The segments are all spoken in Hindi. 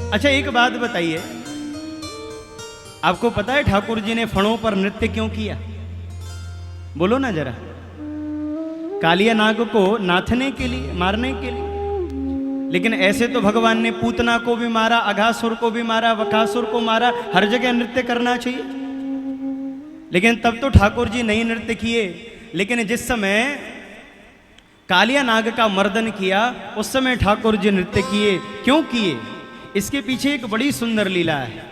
अच्छा एक बात बताइए, आपको पता है ठाकुर जी ने फणों पर नृत्य क्यों किया? बोलो ना जरा। कालिया नाग को नाथने के लिए, मारने के लिए। लेकिन ऐसे तो भगवान ने पूतना को भी मारा, अघासुर को भी मारा, वकासुर को मारा, हर जगह नृत्य करना चाहिए। लेकिन तब तो ठाकुर जी नहीं नृत्य किए। लेकिन जिस समय कालिया नाग का मर्दन किया उस समय ठाकुर जी नृत्य किए। क्यों किए? इसके पीछे एक बड़ी सुंदर लीला है।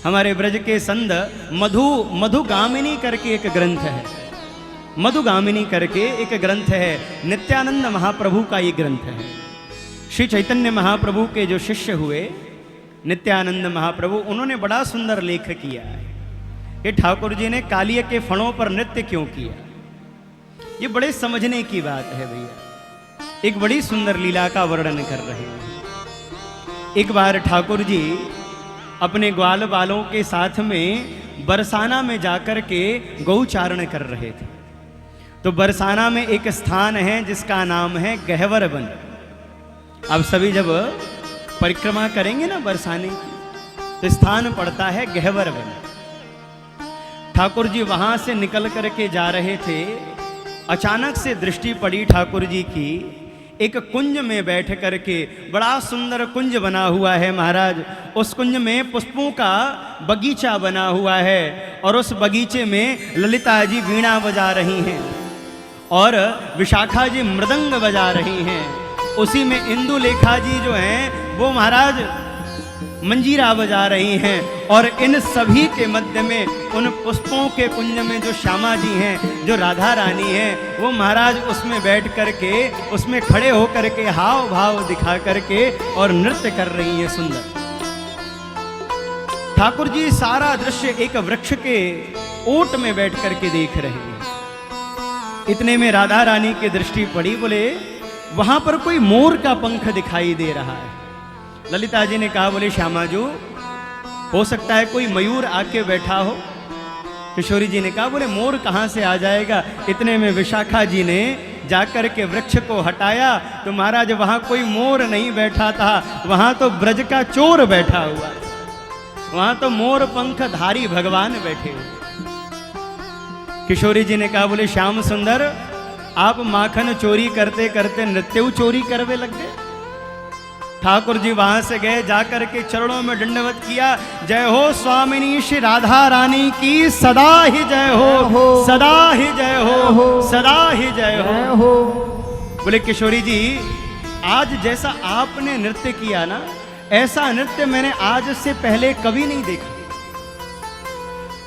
हमारे ब्रज के संत मधुगामिनी करके एक ग्रंथ है। मधुगामिनी करके एक ग्रंथ है, नित्यानंद महाप्रभु का ये ग्रंथ है। श्री चैतन्य महाप्रभु के जो शिष्य हुए नित्यानंद महाप्रभु, उन्होंने बड़ा सुंदर लेख किया है कि ठाकुर जी ने कालिया के फणों पर नृत्य क्यों किया। ये बड़े समझने की बात है भैया। एक बड़ी सुंदर लीला का वर्णन कर रहे हैं। एक बार ठाकुर जी अपने ग्वाल बालों के साथ में बरसाना में जाकर के गौचारण कर रहे थे। तो बरसाना में एक स्थान है जिसका नाम है गहवर वन। अब सभी जब परिक्रमा करेंगे ना बरसाने की, तो स्थान पड़ता है गहवर वन। ठाकुर जी वहां से निकल करके जा रहे थे। अचानक से दृष्टि पड़ी ठाकुर जी की, एक कुंज में बैठ करके, बड़ा सुंदर कुंज बना हुआ है महाराज। उस कुंज में पुष्पों का बगीचा बना हुआ है और उस बगीचे में ललिता जी वीणा बजा रही हैं और विशाखा जी मृदंग बजा रही हैं। उसी में इंदुलेखा जी जो हैं वो महाराज मंजीरा बजा रही हैं। और इन सभी के मध्य में उन पुष्पों के कुंज में जो श्यामा जी हैं, जो राधा रानी हैं, वो महाराज उसमें बैठ करके, उसमें खड़े होकर के हाव भाव दिखा करके और नृत्य कर रही हैं सुंदर। ठाकुर जी सारा दृश्य एक वृक्ष के ओट में बैठ करके देख रहे हैं। इतने में राधा रानी की दृष्टि पड़ी, बोले वहां पर कोई मोर का पंख दिखाई दे रहा है। ललिता जी ने कहा, बोले श्यामा जी हो सकता है कोई मयूर आके बैठा हो। किशोरी जी ने कहा, बोले मोर कहाँ से आ जाएगा। इतने में विशाखा जी ने जाकर के वृक्ष को हटाया तो महाराज वहां कोई मोर नहीं बैठा था, वहां तो ब्रज का चोर बैठा हुआ, वहां तो मोर पंख धारी भगवान बैठे हुए। किशोरी जी ने कहा, बोले श्याम सुंदर आप माखन चोरी करते करते नृत्य चोरी करवे लग गए। ठाकुर जी वहां से गए, जाकर के चरणों में दंडवत किया। जय हो स्वामिनी श्री राधा रानी की सदा ही जय हो, सदा ही जय हो, सदा ही जय हो। बोले किशोरी जी आज जैसा आपने नृत्य किया ना, ऐसा नृत्य मैंने आज से पहले कभी नहीं देखा।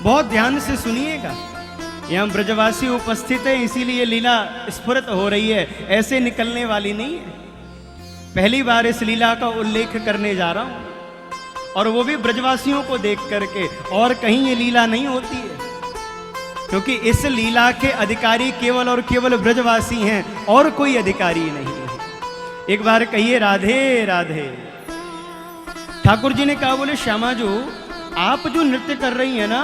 बहुत ध्यान से सुनिएगा, यहाँ ब्रजवासी उपस्थित है इसीलिए लीला स्फुरित हो रही है, ऐसे निकलने वाली नहीं है। पहली बार इस लीला का उल्लेख करने जा रहा हूं और वो भी ब्रजवासियों को देख करके, और कहीं ये लीला नहीं होती है क्योंकि इस लीला के अधिकारी केवल और केवल ब्रजवासी हैं और कोई अधिकारी नहीं है। एक बार कहिए राधे राधे। ठाकुर जी ने कहा, बोले श्यामा जी आप जो नृत्य कर रही है ना,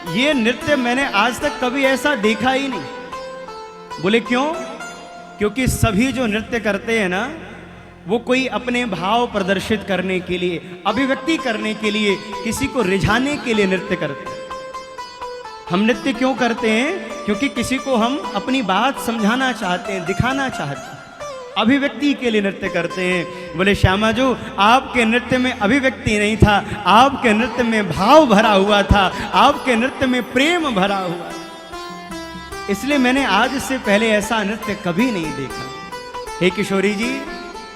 ये नृत्य मैंने आज तक कभी ऐसा देखा ही नहीं। बोले क्यों? क्योंकि सभी जो नृत्य करते हैं ना, वो कोई अपने भाव प्रदर्शित करने के लिए, अभिव्यक्ति करने के लिए, किसी को रिझाने के लिए नृत्य करते हैं। हम नृत्य क्यों करते हैं? क्योंकि किसी को हम अपनी बात समझाना चाहते हैं, दिखाना चाहते हैं, अभिव्यक्ति के लिए नृत्य करते हैं। बोले श्यामा जी आपके नृत्य में अभिव्यक्ति नहीं था, आपके नृत्य में भाव भरा हुआ था, आपके नृत्य में प्रेम भरा हुआ, इसलिए मैंने आज से पहले ऐसा नृत्य कभी नहीं देखा। हे किशोरी जी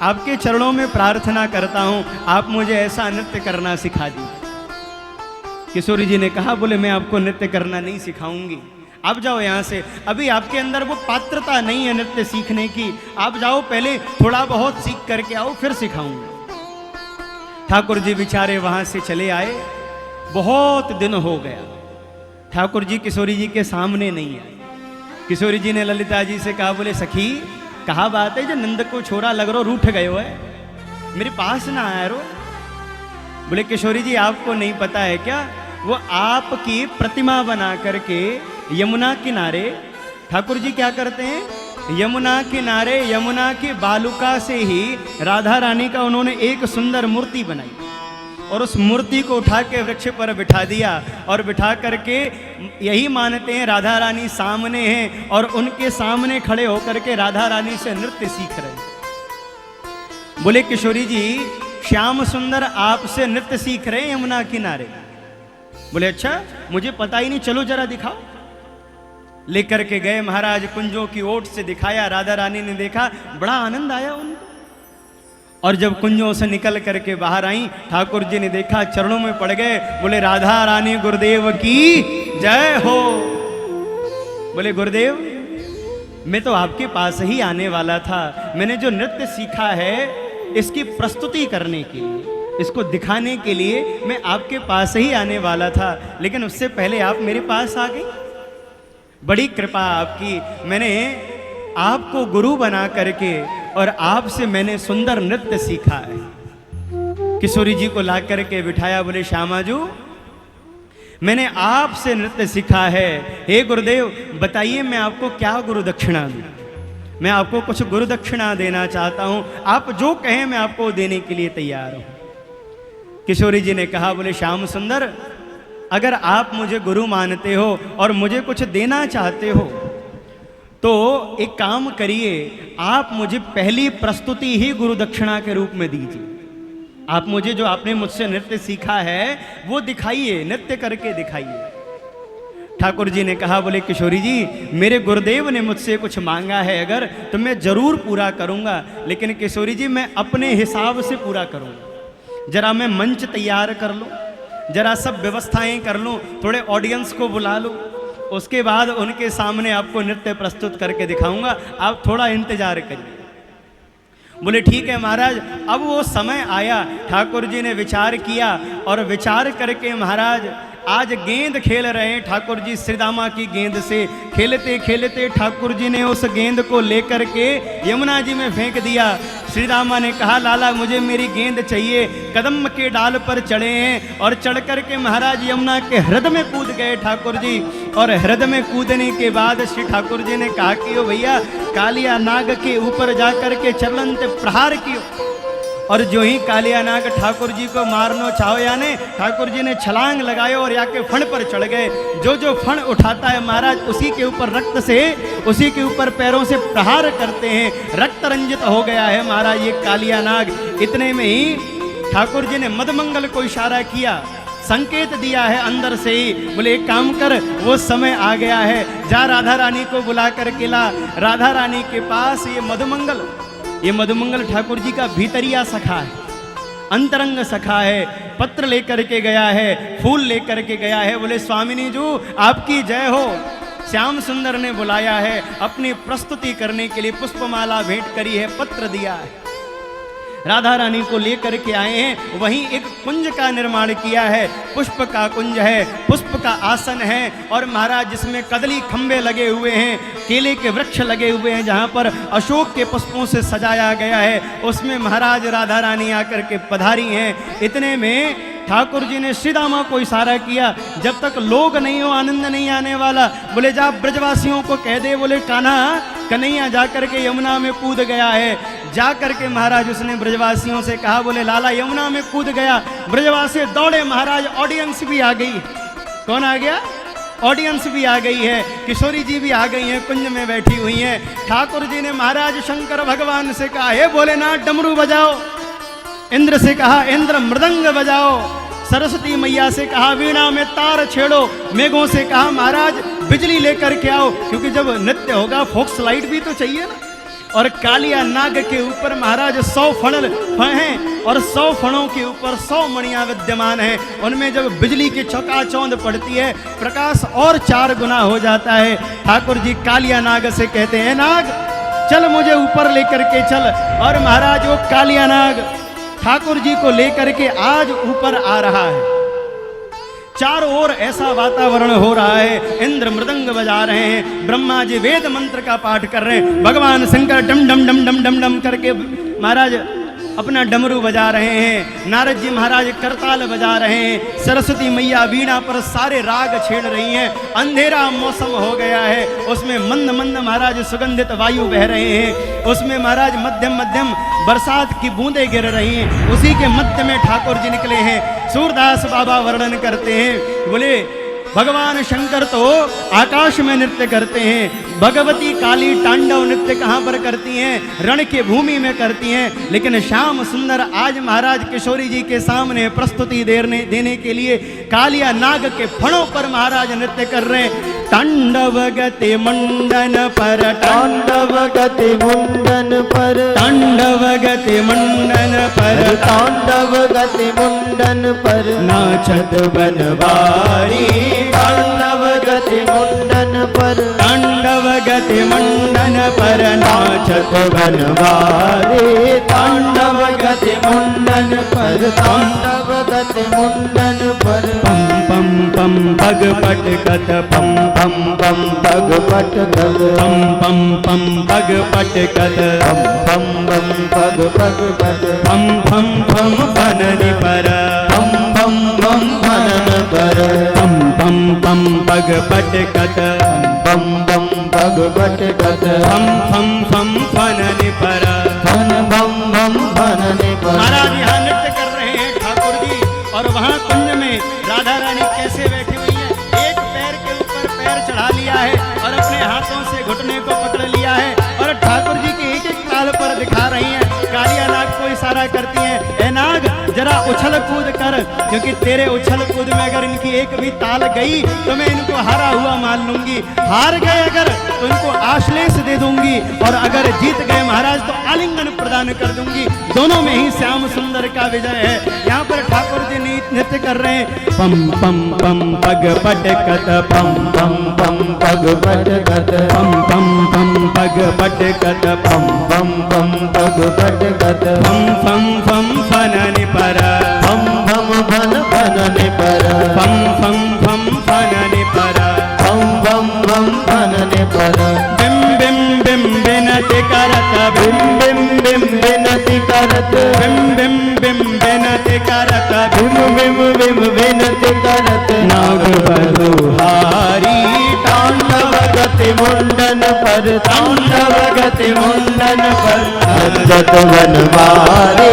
आपके चरणों में प्रार्थना करता हूं, आप मुझे ऐसा नृत्य करना सिखा दीजिए। किशोरी जी ने कहा, बोले मैं आपको नृत्य करना नहीं सिखाऊंगी, आप जाओ यहाँ से। अभी आपके अंदर वो पात्रता नहीं है नृत्य सीखने की, आप जाओ पहले थोड़ा बहुत सीख करके आओ, फिर सिखाऊंगा। ठाकुर जी बेचारे वहां से चले आए। बहुत दिन हो गया ठाकुर जी किशोरी जी के सामने नहीं आए। किशोरी जी ने ललिता जी से कहा, बोले सखी कहा बात है जो नंद को छोरा लग रो रूठ गए हो है, मेरे पास ना आया रो। बोले किशोरी जी आपको नहीं पता है क्या, वो आपकी प्रतिमा बना करके यमुना किनारे, ठाकुर जी क्या करते हैं, यमुना किनारे यमुना की बालुका से ही राधा रानी का उन्होंने एक सुंदर मूर्ति बनाई और उस मूर्ति को उठा के वृक्ष पर बिठा दिया और बिठा करके यही मानते हैं राधा रानी सामने हैं और उनके सामने खड़े होकर के राधा रानी से नृत्य सीख रहे हैं। बोले किशोरी जी, श्याम सुंदर आपसे नृत्य सीख रहे हैं यमुना किनारे? बोले अच्छा, मुझे पता ही नहीं, चलो जरा दिखाओ। लेकर के गए महाराज, कुंजों की ओट से दिखाया। राधा रानी ने देखा, बड़ा आनंद आया उनको। और जब कुंजों से निकल करके बाहर आई, ठाकुर जी ने देखा, चरणों में पड़ गए। बोले राधा रानी गुरुदेव की जय हो। बोले गुरुदेव, मैं तो आपके पास ही आने वाला था। मैंने जो नृत्य सीखा है इसकी प्रस्तुति करने के लिए, इसको दिखाने के लिए मैं आपके पास ही आने वाला था, लेकिन उससे पहले आप मेरे पास आ गई। बड़ी कृपा आपकी। मैंने आपको गुरु बना करके और आपसे मैंने सुंदर नृत्य सीखा है। किशोरी जी को ला करके बिठाया। बोले श्यामाजू, मैंने आपसे नृत्य सीखा है। हे गुरुदेव, बताइए मैं आपको क्या गुरु दक्षिणा दूं? मैं आपको कुछ गुरु दक्षिणा देना चाहता हूं, आप जो कहें मैं आपको देने के लिए तैयार हूं। किशोरी जी ने कहा, बोले श्याम सुंदर, अगर आप मुझे गुरु मानते हो और मुझे कुछ देना चाहते हो तो एक काम करिए, आप मुझे पहली प्रस्तुति ही गुरु दक्षिणा के रूप में दीजिए। आप मुझे जो आपने मुझसे नृत्य सीखा है वो दिखाइए, नृत्य करके दिखाइए। ठाकुर जी ने कहा, बोले किशोरी जी, मेरे गुरुदेव ने मुझसे कुछ मांगा है अगर, तो मैं जरूर पूरा करूंगा, लेकिन किशोरी जी मैं अपने हिसाब से पूरा करूंगा। जरा मैं मंच तैयार कर लूं, जरा सब व्यवस्थाएं कर लूं, थोड़े ऑडियंस को बुला लूं, उसके बाद उनके सामने आपको नृत्य प्रस्तुत करके दिखाऊंगा, आप थोड़ा इंतजार करिए। बोले ठीक है महाराज। अब वो समय आया, ठाकुर जी ने विचार किया और विचार करके महाराज आज गेंद खेल रहे हैं ठाकुर जी श्रीदामा की गेंद से। खेलते खेलते ठाकुर जी ने उस गेंद को लेकर के यमुना जी में फेंक दिया। श्रीदामा ने कहा, लाला मुझे मेरी गेंद चाहिए। कदम के डाल पर चढ़े हैं और चढ़ कर के महाराज यमुना के हृदय में कूद गए ठाकुर जी। और हृदय में कूदने के बाद श्री ठाकुर जी ने कहा कि ओ भैया, कालिया नाग के ऊपर जाकर के चलंत प्रहार कियो। और जो ही कालिया नाग ठाकुर जी को मारनो चाहो याने, ठाकुर जी ने छलांग लगाए और याके फण पर चढ़ गए। जो जो फण उठाता है महाराज उसी के ऊपर रक्त से, उसी के ऊपर पैरों से प्रहार करते हैं। रक्त रंजित हो गया है महाराज ये कालिया नाग। इतने में ही ठाकुर जी ने मदमंगल को इशारा किया, संकेत दिया है अंदर से ही। बोले एक काम कर, वो समय आ गया है, जा राधा रानी को बुला करके ला। राधा रानी के पास ये मधुमंगल ठाकुर जी का भीतरिया सखा है, अंतरंग सखा है। पत्र लेकर के गया है, फूल लेकर के गया है। बोले स्वामिनी जी आपकी जय हो। श्याम सुंदर ने बुलाया है, अपनी प्रस्तुति करने के लिए पुष्पमाला भेंट करी है, पत्र दिया है। राधा रानी को लेकर के आए हैं। वहीं एक कुंज का निर्माण किया है, पुष्प का कुंज है, पुष्प का आसन है और महाराज जिसमें कदली खंबे लगे हुए हैं, केले के वृक्ष लगे हुए हैं, जहाँ पर अशोक के पुष्पों से सजाया गया है, उसमें महाराज राधा रानी आकर के पधारी हैं। इतने में ठाकुर जी ने श्रीदामा को इशारा किया, जब तक लोग नहीं हो आनंद नहीं आने वाला। बोले जा ब्रजवासियों को कह दे। बोले कान्हा, कन्हैया जाकर के यमुना में कूद गया है। जा करके महाराज उसने ब्रजवासियों से कहा, बोले लाला यमुना में कूद गया। ब्रजवासी दौड़े महाराज, ऑडियंस भी आ गई। कौन आ गया? ऑडियंस भी आ गई है, किशोरी जी भी आ गई हैं, कुंज में बैठी हुई हैं। ठाकुर जी ने महाराज शंकर भगवान से कहा, हे भोलेनाथ डमरू बजाओ। इंद्र से कहा, इंद्र मृदंग बजाओ। सरस्वती मैया से कहा, वीणा में तार छेड़ो। मेघों से कहा, महाराज बिजली लेकर के आओ, क्योंकि जब नृत्य होगा फोक्स लाइट भी तो चाहिए ना। और कालिया नाग के ऊपर महाराज 100 फण हैं और 100 फणों के ऊपर 100 मणियां विद्यमान हैं। उनमें जब बिजली की चौकाचौंध पड़ती है, प्रकाश और 4 गुना हो जाता है। ठाकुर जी कालिया नाग से कहते हैं, नाग चल मुझे ऊपर लेकर के चल। और महाराज वो कालिया नाग ठाकुर जी को लेकर के आज ऊपर आ रहा है। चारों ओर ऐसा वातावरण हो रहा है, इंद्र मृदंग बजा रहे हैं, ब्रह्मा जी वेद मंत्र का पाठ कर रहे हैं, भगवान शंकर डम डम डम डम डम डम करके महाराज अपना डमरू बजा रहे हैं, नारद जी महाराज करताल बजा रहे हैं, सरस्वती मैया वीणा पर सारे राग छेड़ रही हैं। अंधेरा मौसम हो गया है, उसमें मंद मंद महाराज सुगंधित वायु बह रहे हैं, उसमें महाराज मध्यम मध्यम बरसात की बूंदें गिर रही हैं, उसी के मध्य में ठाकुर जी निकले हैं। सूरदास बाबा वर्णन करते हैं, बोले भगवान शंकर तो आकाश में नृत्य करते हैं, भगवती काली तांडव नृत्य कहाँ पर करती हैं? रण के भूमि में करती हैं। लेकिन श्याम सुंदर आज महाराज किशोरी जी के सामने प्रस्तुति देने के लिए कालिया नाग के फणों पर महाराज नृत्य कर रहे हैं। तांडव गति मुंडन पर, तांडव गति मुंडन पर, तांडव गति मुंडन पर, तांडव गति मुंडन पर, नाचत बनवारी, तांडव गति मुंडन पर, तांडव गति मुंडन पर, नाचत बनवारी, तांडव गति मुंडन पर, तांडव गति मुंडन पर, पम पम पम पग पटकत, पम पम पम पग पटकत, पम पम पम पग पटकत, पम पम पग पटकत, पम पम पम बननि पर, पम पम पम बनन पर, पम पम पम पग पटकत, पम पम पग पटकत, पम पम पम बननि पर। पम पम पम बनन पर। महाराज यहाँ नृत्य कर रहे हैं ठाकुर जी, और वहाँ कुंज में राधा रानी कैसे बैठी हुई है, एक पैर के ऊपर पैर चढ़ा लिया है और अपने हाथों से घुटने को पकड़ लिया है, और ठाकुर जी के एक एक ताल पर दिखा रही हैं। कालिया नाग को इशारा करती हैं, ए नाग जरा उछल कूद कर, क्योंकि तेरे उछल कूद में अगर इनकी एक भी ताल गई तो मैं इनको हारा हुआ मान लूंगी, हार गए अगर तो इनको आश्लेष दे दूंगी, और अगर जीत गए महाराज तो आलिंगन प्रदान कर दूंगी। दोनों में ही श्याम सुंदर का विजय है। यहाँ पर ठाकुर जी नृत्य कर रहे हैं, पम पम पम पग पटकत, पम पम पम पग पटकत, पम पम पम पग पटकत, पम पम पम पग पटकत, पम पम पम फननि पर, पम पम फन फननि पर, पम पम पम फननि पर, पम पम पम फननि पर, बिम बिम बिम बिनति करत, बिम बिम बिम विनति करत, बिम बिम बिम बिनति करत, बिम बिम बिम विनति करत, नाग बलुहारी, तांडव गति मुंडन पर, तांडव गति मुंडन पर, नाचत बनवारी,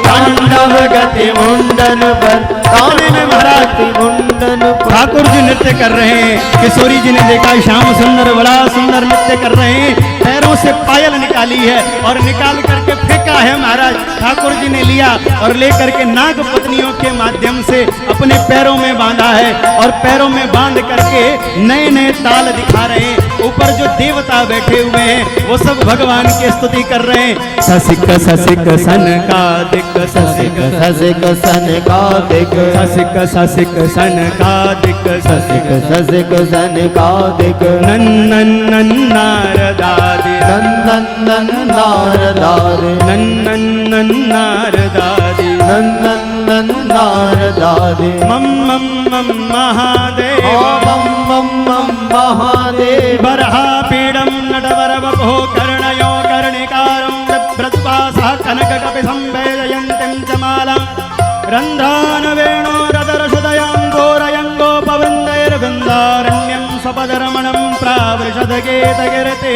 तांडव गति मुंडन पर, तांडव गति मुंडन पर। ठाकुर जी नृत्य कर रहे हैं। किशोरी जी ने देखा श्याम सुंदर बड़ा सुंदर नृत्य कर रहे हैं, पैरों से पायल निकाली है और निकाल करके फेंका है महाराज। ठाकुर जी ने लिया और लेकर के नाग पत्नियों के माध्यम से अपने पैरों में बांधा है, और पैरों में बांध करके नए नए ताल दिखा रहे हैं। ऊपर जो देवता बैठे हुए हैं वो सब भगवान की स्तुति कर रहे हैं। ससिक ससिक सन का दिक, ससिक ससिक सन का दिक, ससिक ससिक सन का दिक, ससिक ससिक सन का दिक, नन्नन नन्नार दादी, नंदन नारदारे, नन्नन नन्नार दादी, नंदन नारदारे, मम मम मम महादेव, मम मम मम महादेव, बरहा पीडम नटवर वपो कर्णयो कर्णिकारं व्रतपासः कनक कपि संवेदयन्तीं च मालां रन्ध्रान वेणोरदरशुदयं स्वपदरमणं प्रावृषदगेतगिरते।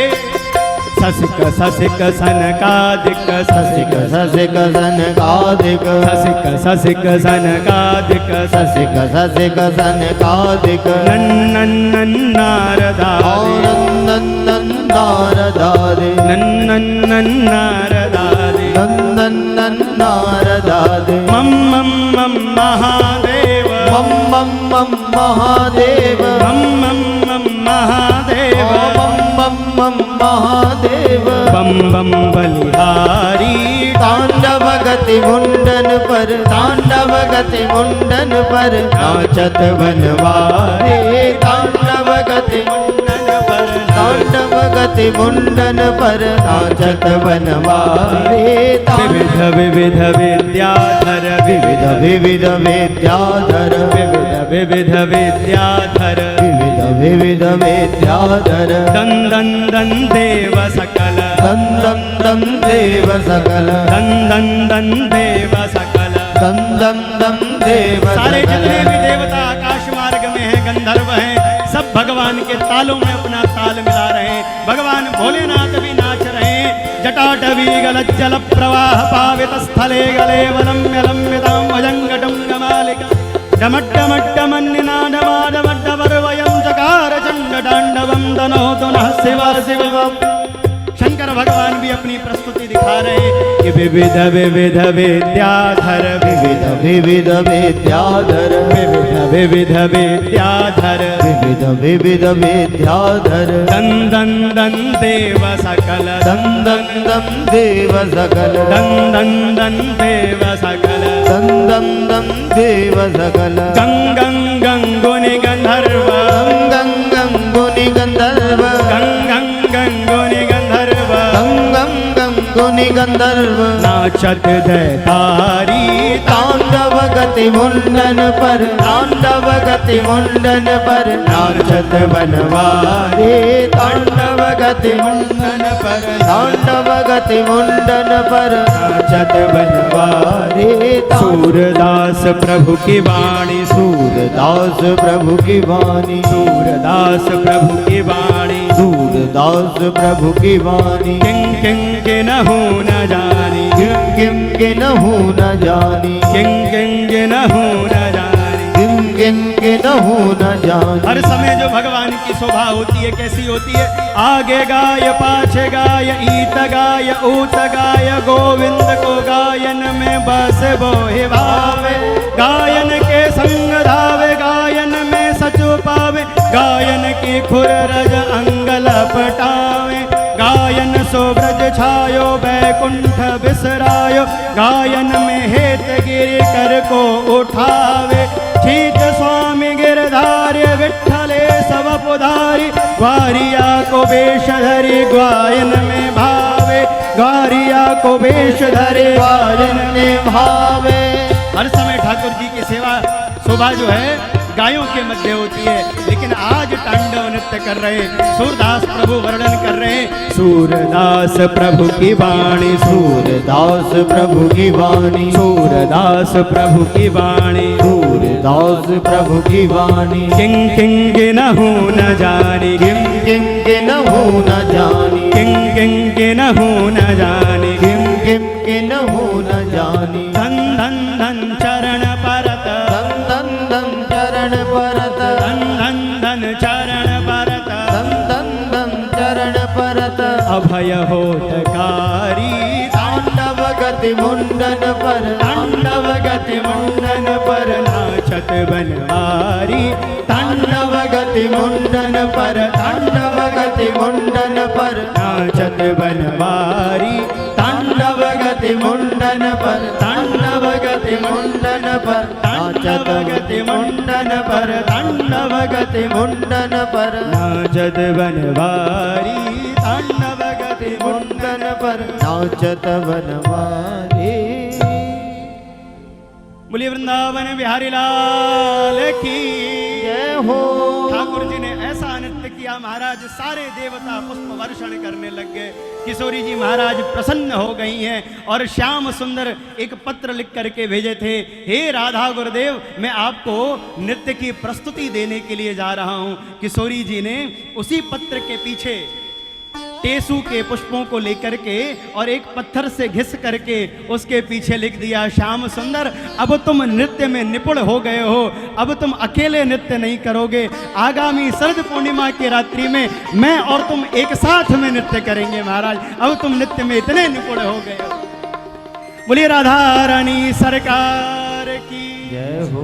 ससिक ससिक सनकादिक, ससिक ससिक सनकादिक, ससिक ससिक सनकादिक, ससिक ससिक सनकादिक, नन्नन नारदादि, नंदन नारदारे, नन्नन नारदादि, नंदन नारदारे, मम मम मम महादेव, मम मम मम महादेव, मम मम मम महादेव, मम मम मम महादेव, बम बम बलिहारी, तांडव गति मुंडन पर, तांडव गति मुंडन पर, नाचत बनवारे, तांडव गति मुंडन पर, तांडव गति मुंडन पर, नाचत बनवारे, विविध विविध विद्याधर, विविध विविध विद्याधर, विविध विविध विद्याधर, विविध विविध विद्याधर, दं दं दं देव सकल, दं दं दं देव सकल, दं दं दं देव सकल, दं दं दं देव सारे सकल। जितने भी देवता आकाश मार्ग में हैं, गंधर्व हैं, सब भगवान के तालों में अपना ताल मिला रहे हैं। भगवान भोलेनाथ भी नाच रहे हैं। जटाटवी गलज्जल प्रवाह पावित स्थले गले वलम्य लम्यतां भजङ्गटुङ्गमालिका डमड्डमड्डमन्निनादमादमड्डपर्वयं चकार चण्डताण्डवं तनोतु नः शिव शिवम्। शंकर भगवान भी अपनी प्रस्तुति दिखा रहे हैं कि विविध विविध विद्याधर विविध विविध विद्याधर विविध विविध विद्याधर विविध विविध विद्याधर दं दं देव सकल दं दं देव सकल दं दं देव सकल दं दं देव सकल गं गंगुनि गंधर्व गं गुनि गंधर्व गं गंगुनि गंधर्व गुनि गंधर्व नाचत दैतारी तांडव गति मुंडन पर तांडव गति मुंडन पर नाचत बनवारे तांडव गति मुंडन पर तांडव गति मुंडन पर नाचत बनवारे सूरदास प्रभु की वाणी सूरदास प्रभु की वाणी सूरदास प्रभु की वाणी सूरदास प्रभु की वाणी किं किं के नहु न जानी किम के नहु न जानी किं किं के नहु न जानी किम के नहु न जानी। हर समय जो भगवान की शोभा होती है कैसी होती है, आगे गाय पाछे गाय ईत गाय ऊत गाय गोविंद को गायन में बस बोहे भावे गायन के संग धावे गायन में सचु पावे गायन की खुर रज अंगल पटावे गायन सो ब्रज छायो बैकुंठ बिसरायो गायन में हेत गिरि कर को उठावे चीत स्वामी गिरधार्य विठ्ठले सब पुधारी ग्वारिया को वेश धरे गायन में भावे ग्वारिया को वेश धरे गायन में भावे। हर समय ठाकुर जी की सेवा शोभा जो है गायों के मध्य होती है, लेकिन आज तांडव नृत्य कर रहे सूरदास प्रभु वर्णन कर रहे सूरदास प्रभु की वाणी सूरदास प्रभु की वाणी सूरदास प्रभु की वाणी सूरदास प्रभु की वाणी किं किं के नहु न जानी किम के नहु न जानी किं किं के नहु न जानी किम के नहु न जानी। धन धन धन चरण परत धन चरण परत धन धन धन चरण परत धन चरण परत अभय होतकारी तांडव गति मुंडन पर तांडव गति मुंडन पर नाचत बनवारी तांडव गति मुंडन पर तांडव गति मुंडन पर नाचत बनवारी तांडव गति मुंडन पर तांडव गति मुंडन पर तांडव गति मुंडन पर तांडव गति मुंडन पर नाचत बनवारी तांडव गति मुंडन पर नाचत बनवारी। बोलिए वृंदावन बिहारी लाल की जय हो। ठाकुर जी ने ऐसा नृत्य किया महाराज सारे देवता पुष्प वर्षण करने लग गए। किशोरी जी महाराज प्रसन्न हो गई हैं और श्याम सुंदर एक पत्र लिख करके भेजे थे, हे राधा गुरुदेव मैं आपको नृत्य की प्रस्तुति देने के लिए जा रहा हूं। किशोरी जी ने उसी पत्र के पीछे टेसू के पुष्पों को लेकर के और एक पत्थर से घिस करके उसके पीछे लिख दिया, श्याम सुंदर अब तुम नृत्य में निपुण हो गए हो, अब तुम अकेले नृत्य नहीं करोगे, आगामी शरद पूर्णिमा की रात्रि में मैं और तुम एक साथ में नृत्य करेंगे महाराज, अब तुम नृत्य में इतने निपुण हो गए हो। बोलिए राधा रानी सरकार की जय हो।